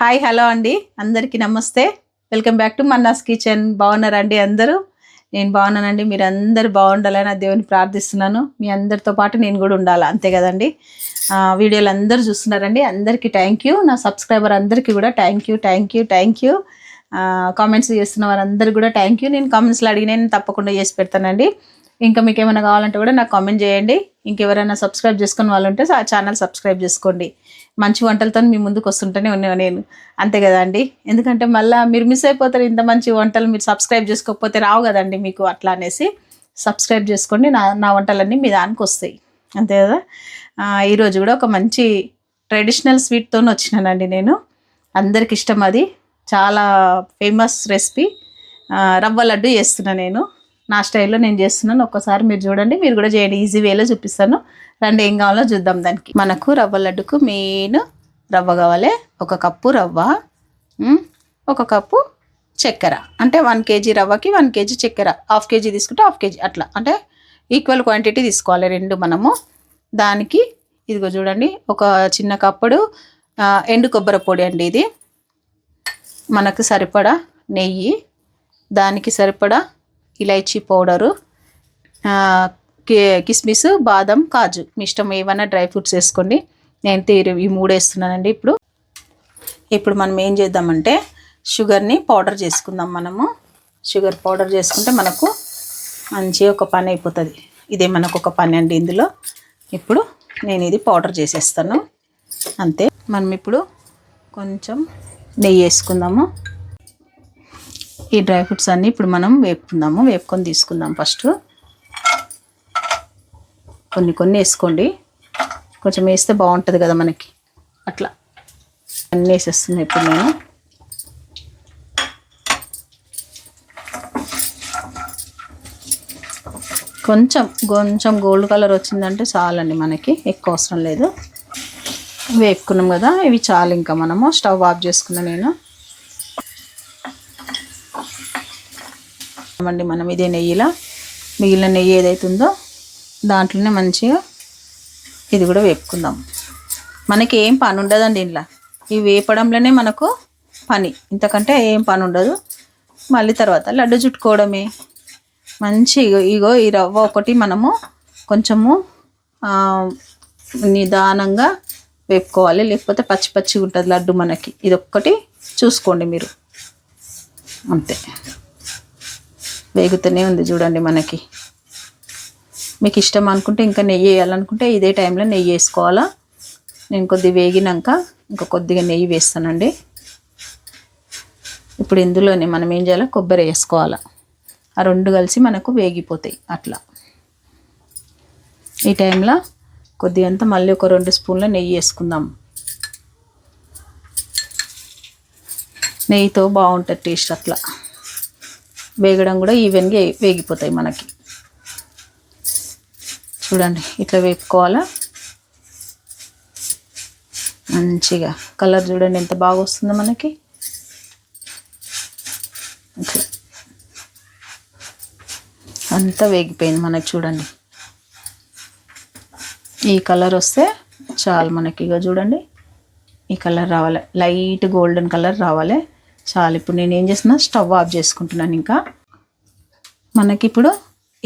Hi hello అండి, అందరికీ నమస్తే. Welcome back to Manna's kitchen. బాగున్నారండి అందరూ? నేను బాగున్నానండి. మీరు అందరు బాగుండాలని ఆ దేవుని ప్రార్థిస్తున్నాను. మీ అందరితో పాటు నేను కూడా ఉండాలి, అంతే కదండి. వీడియోలు అందరూ చూస్తున్నారండి, అందరికీ థ్యాంక్ యూ. నా సబ్స్క్రైబర్ అందరికీ కూడా థ్యాంక్ యూ. కామెంట్స్ చేస్తున్న వారందరికీ కూడా థ్యాంక్ యూ. నేను కామెంట్స్లో నేను తప్పకుండా చేసి పెడతానండి. ఇంకా మీకు ఏమైనా కావాలంటే కూడా నాకు కామెంట్ చేయండి. ఇంకెవరైనా సబ్స్క్రైబ్ చేసుకున్న వాళ్ళు ఉంటే ఆ ఛానల్ సబ్స్క్రైబ్ చేసుకోండి. మంచి వంటలతో మీ ముందుకు వస్తుంటేనే ఉన్నాను నేను, అంతే కదండి. ఎందుకంటే మళ్ళీ మీరు మిస్ అయిపోతారు. ఇంత మంచి వంటలు మీరు సబ్స్క్రైబ్ చేసుకోకపోతే రావు కదండి మీకు. అట్లా అనేసి సబ్స్క్రైబ్ చేసుకోండి. నా వంటలన్నీ మీ దానికి వస్తాయి, అంతే కదా. ఈరోజు కూడా ఒక మంచి ట్రెడిషనల్ స్వీట్తో వచ్చినానండి నేను. అందరికి ఇష్టం, అది చాలా ఫేమస్ రెసిపీ. రవ్వ లడ్డు చేస్తున్నా నేను, నా స్టైల్లో నేను చేస్తున్నాను. ఒక్కసారి మీరు చూడండి, మీరు కూడా చేయండి. ఈజీ వేలో చూపిస్తాను. రండి, ఏం కావాలో చూద్దాం. దానికి మనకు రవ్వ లడ్డుకు మెయిన్ రవ్వ కావాలి. 1 కప్పు రవ్వ, 1 కప్పు చక్కెర. అంటే 1 కేజీ రవ్వకి 1 కేజీ చక్కెర. 1/2 కేజీ తీసుకుంటే 1/2 కేజీ, అట్లా అంటే ఈక్వల్ క్వాంటిటీ తీసుకోవాలి రెండు మనము. దానికి ఇదిగో చూడండి, ఒక చిన్న కప్పుడు ఎండు కొబ్బరి పొడి అండి ఇది. మనకు సరిపడా నెయ్యి, దానికి సరిపడా ఇలైచీ పౌడరు, కిస్మిస్, బాదం, కాజు, మీ ఇష్టం ఏమైనా డ్రై ఫ్రూట్స్ వేసుకోండి. నేను ఈ 3 వేస్తున్నానండి. ఇప్పుడు మనం ఏం చేద్దామంటే షుగర్ని పౌడర్ చేసుకుందాం. మనము షుగర్ పౌడర్ చేసుకుంటే మనకు మంచి ఒక పని అయిపోతుంది. ఇదే మనకు ఒక పని అండి ఇందులో. ఇప్పుడు నేను ఇది పౌడర్ చేసేస్తాను, అంతే. మనం ఇప్పుడు కొంచెం నెయ్యి వేసుకుందాము. ఈ డ్రై ఫ్రూట్స్ అన్నీ ఇప్పుడు మనం వేపుకొని తీసుకుందాం. ఫస్ట్ కొన్ని వేసుకోండి, కొంచెం వేస్తే బాగుంటుంది కదా మనకి. అట్లా అన్నీ వేసేస్తున్నాను ఇప్పుడు నేను. కొంచెం గోల్డ్ కలర్ వచ్చిందంటే చాలండి మనకి, ఎక్కువ అవసరం లేదు. వేపుకున్నాం కదా, ఇవి చాలు. ఇంకా మనము స్టవ్ ఆఫ్ చేసుకున్నాను నేను. మనం ఇదే నెయ్యిలో మిగిలిన నెయ్యి ఏదైతే ఉందో దాంట్లోనే మంచిగా ఇది కూడా వేపుకుందాం. మనకి ఏం పని ఉండదండి ఇంట్లో, ఈ వేపడంలోనే మనకు పని, ఇంతకంటే ఏం పని ఉండదు. మళ్ళీ తర్వాత లడ్డు చుట్టుకోవడమే. ఇగో ఈ రవ్వ ఒకటి మనము కొంచెము నిదానంగా వేపుకోవాలి, లేకపోతే పచ్చిగా ఉంటుంది లడ్డు మనకి. ఇది ఒక్కటి చూసుకోండి మీరు, అంతే. వేగుతూనే ఉంది చూడండి మనకి. మీకు ఇష్టం అనుకుంటే ఇంకా నెయ్యి వేయాలనుకుంటే ఇదే టైంలో నెయ్యి వేసుకోవాలా. నేను కొద్దిగా వేగినాక ఇంకా కొద్దిగా నెయ్యి వేస్తానండి. ఇప్పుడు ఇందులోనే మనం ఏం చేయాలి, కొబ్బరి వేసుకోవాలా. ఆ రెండు కలిసి మనకు వేగిపోతాయి అట్లా. ఈ టైంలో కొద్దిగంతా మళ్ళీ ఒక 2 స్పూన్ల నెయ్యి వేసుకుందాం. నెయ్యితో బాగుంటుంది టేస్ట్. అట్లా వేగడం కూడా ఈవెన్గా వేగిపోతాయి మనకి. చూడండి, ఇట్లా వేపుకోవాలా మంచిగా. కలర్ చూడండి ఎంత బాగా వస్తుందో మనకి. ఇట్లా అంతా వేగిపోయింది మనకి. చూడండి, ఈ కలర్ వస్తే చాలు మనకి. ఇక చూడండి, ఈ కలర్ రావాలి, లైట్ గోల్డెన్ కలర్ రావాలి, చాలు. ఇప్పుడు నేను ఏం చేస్తున్నా, స్టవ్ ఆఫ్ చేసుకుంటున్నాను. ఇంకా మనకి ఇప్పుడు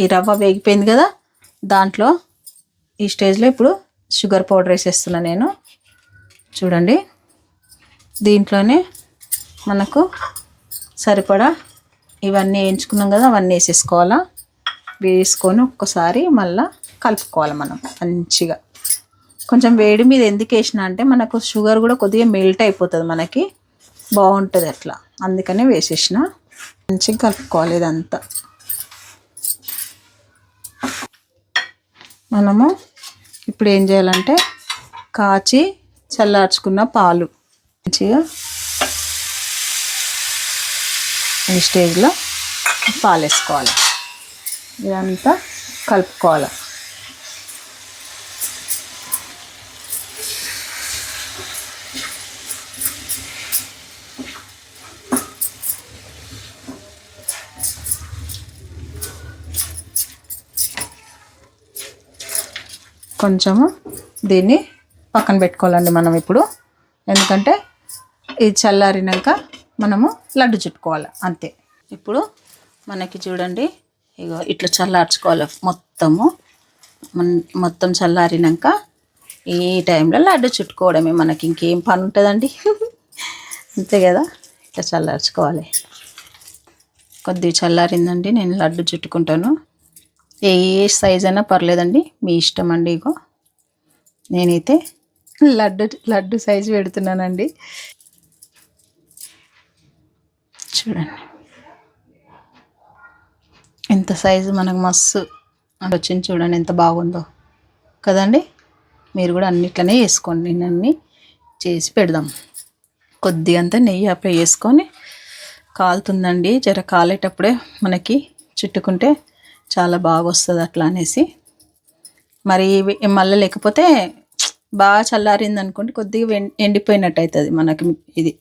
ఈ రవ్వ వేగిపోయింది కదా, దాంట్లో ఈ స్టేజ్లో ఇప్పుడు షుగర్ పౌడర్ వేసేస్తున్నా నేను. చూడండి, దీంట్లోనే మనకు సరిపడా ఇవన్నీ వేయించుకున్నాం కదా, అవన్నీ వేసేసుకోవాలా. వేసుకొని ఒక్కసారి మళ్ళీ కలుపుకోవాలి మనం మంచిగా. కొంచెం వేడి మీద ఎందుకు వేసిన అంటే మనకు షుగర్ కూడా కొద్దిగా మెల్ట్ అయిపోతుంది మనకి, బాగుంటుంది అట్లా. అందుకనే వేసేసిన. మంచిగా కలుపుకోవాలి ఇదంతా. మనము ఇప్పుడు ఏం చేయాలంటే కాచి చల్లార్చుకున్న పాలు మంచిగా ఈ స్టేజ్లో పాలు వేసుకోవాలి. ఇదంతా కలుపుకోవాలి. కొంచెము దీన్ని పక్కన పెట్టుకోవాలండి మనం ఇప్పుడు. ఎందుకంటే ఇది చల్లారినాక మనము లడ్డు చుట్టుకోవాలి అంతే. ఇప్పుడు మనకి చూడండి ఇగో ఇట్లా చల్లార్చుకోవాలి మొత్తం చల్లారినాక ఈ టైంలో లడ్డు చుట్టుకోవడమే, మనకి ఇంకేం పని ఉంటుందండి. అంతే కదా, ఇట్లా చల్లార్చుకోవాలి. కొద్దిగా చల్లారిందండి, నేను లడ్డు చుట్టుకుంటాను. ఏ సైజ్ అయినా పర్లేదండి, మీ ఇష్టం అండి. ఇగో నేనైతే లడ్డు సైజు పెడుతున్నానండి. చూడండి ఎంత సైజు మనకు మస్తు వచ్చింది, చూడండి ఎంత బాగుందో కదండి. మీరు కూడా అన్నిట్లనే వేసుకోండి, నేను అన్నీ చేసి పెడదాం. కొద్దిగా అంతా నెయ్యి అప్లై చేసుకొని కాలుతుందండి, జర కాలేటప్పుడే మనకి చుట్టుకుంటే చాలా బాగా వస్తుంది అట్లా అనేసి. మరి మళ్ళీ లేకపోతే బాగా చల్లారింది అనుకోండి, కొద్దిగా ఎండిపోయినట్టు అవుతుంది మనకి. ఇది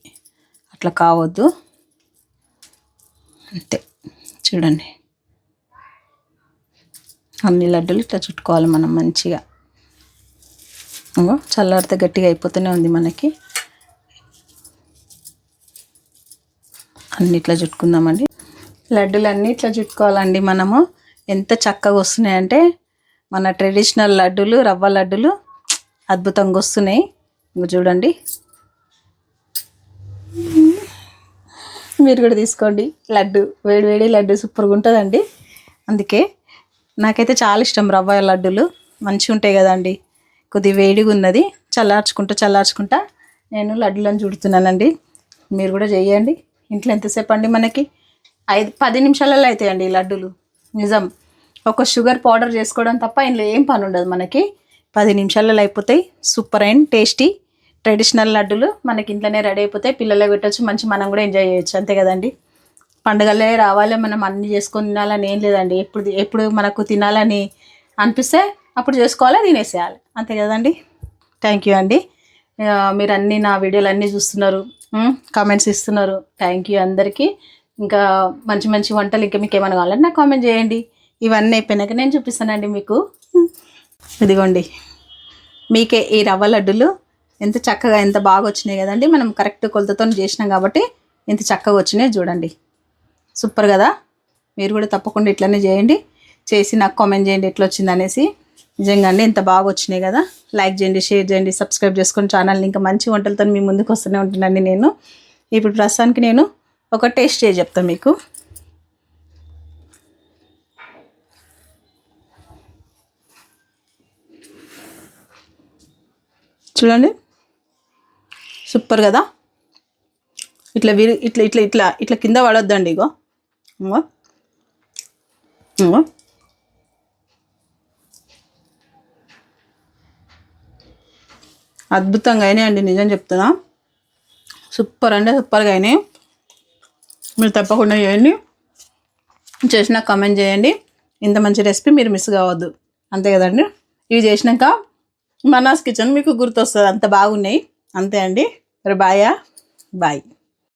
అట్లా కావద్దు, అంతే. చూడండి అన్ని లడ్డూలు ఇట్లా చుట్టుకోవాలి మనం మంచిగా. చల్లారితే గట్టిగా అయిపోతూనే ఉంది మనకి. అన్ని ఇట్లా చుట్టుకుందామండి, లడ్డూలు అన్నీ ఇట్లా చుట్టుకోవాలండి మనము. ఎంత చక్కగా వస్తున్నాయంటే మన ట్రెడిషనల్ లడ్డూలు, రవ్వ లడ్డూలు అద్భుతంగా వస్తున్నాయి. చూడండి, మీరు కూడా తీసుకోండి లడ్డు, వేడి లడ్డు సూపర్గా ఉంటుందండి. అందుకే నాకైతే చాలా ఇష్టం రవ్వ లడ్డూలు, మంచిగా ఉంటాయి కదండి. కొద్దిగా వేడిగా ఉన్నది, చల్లార్చుకుంటా నేను లడ్డూలను చుడుతున్నానండి. మీరు కూడా చేయండి. ఇంట్లో ఎంతసేపు అండి, మనకి 5-10 నిమిషాలలో అవుతాయండి ఈ లడ్డూలు. నిజం, ఒక షుగర్ పౌడర్ చేసుకోవడం తప్ప ఇందులో ఏం పని ఉండదు మనకి. 10 నిమిషాలలో అయిపోతాయి. సూపర్ అండ్ టేస్టీ ట్రెడిషనల్ లడ్డూలు మనకి ఇంట్లోనే రెడీ అయిపోతాయి. పిల్లలకి పెట్టచ్చు, మంచి మనం కూడా ఎంజాయ్ చేయొచ్చు. అంతే కదండి. పండుగలే రావాలి, మనం అన్నీ చేసుకొని తినాలని ఏం లేదండి. ఎప్పుడు మనకు తినాలని అనిపిస్తే అప్పుడు చేసుకోవాలి, తినేసేయాలి. అంతే కదండి. థ్యాంక్ యూ అండి. మీరు అన్నీ నా వీడియోలు అన్నీ చూస్తున్నారు, కామెంట్స్ ఇస్తున్నారు. థ్యాంక్ యూ అందరికీ. ఇంకా మంచి వంటలు ఇంకా మీకు ఏమైనా కావాలంటే నాకు కామెంట్ చేయండి. ఇవన్నీ అయిపోయినాక నేను చూపిస్తానండి మీకు. ఇదిగోండి, మీకే ఈ రవ్వ లడ్డులు ఎంత చక్కగా ఎంత బాగా వచ్చినాయి కదండి. మనం కరెక్ట్ కొలతతో చేసినాం కాబట్టి ఎంత చక్కగా వచ్చినాయి చూడండి. సూపర్ కదా. మీరు కూడా తప్పకుండా ఇట్లనే చేయండి, చేసి నాకు కామెంట్ చేయండి ఎట్లా వచ్చింది అనేసి. నిజంగా అండి ఎంత బాగా వచ్చినాయి కదా. లైక్ చేయండి, షేర్ చేయండి, సబ్స్క్రైబ్ చేసుకొని ఛానల్ని ఇంకా మంచి వంటలతో మీ ముందుకు వస్తూనే ఉంటున్నాను నేను. ఇప్పుడు ప్రస్తుతానికి నేను ఒక టేస్ట్ చేసి చెప్తాను మీకు. చూడండి సూపర్ కదా. ఇట్లా ఇట్లా ఇట్లా ఇట్లా ఇట్లా కింద పడొద్దండి. ఇగో అద్భుతంగా అయినాయి అండి, నిజం చెప్తున్నా. సూపర్ అంటే సూపర్గా అయినాయి. మీరు తప్పకుండా చేయండి, చేసినా కామెంట్ చేయండి. ఇంత మంచి రెసిపీ మీరు మిస్ కావద్దు. అంతే కదండి. ఇవి చేసినాక మన్నాస్ కిచెన్ మీకు గుర్తొస్తుంది, అంత బాగున్నాయి. అంతే అండి. మరి బాయ్.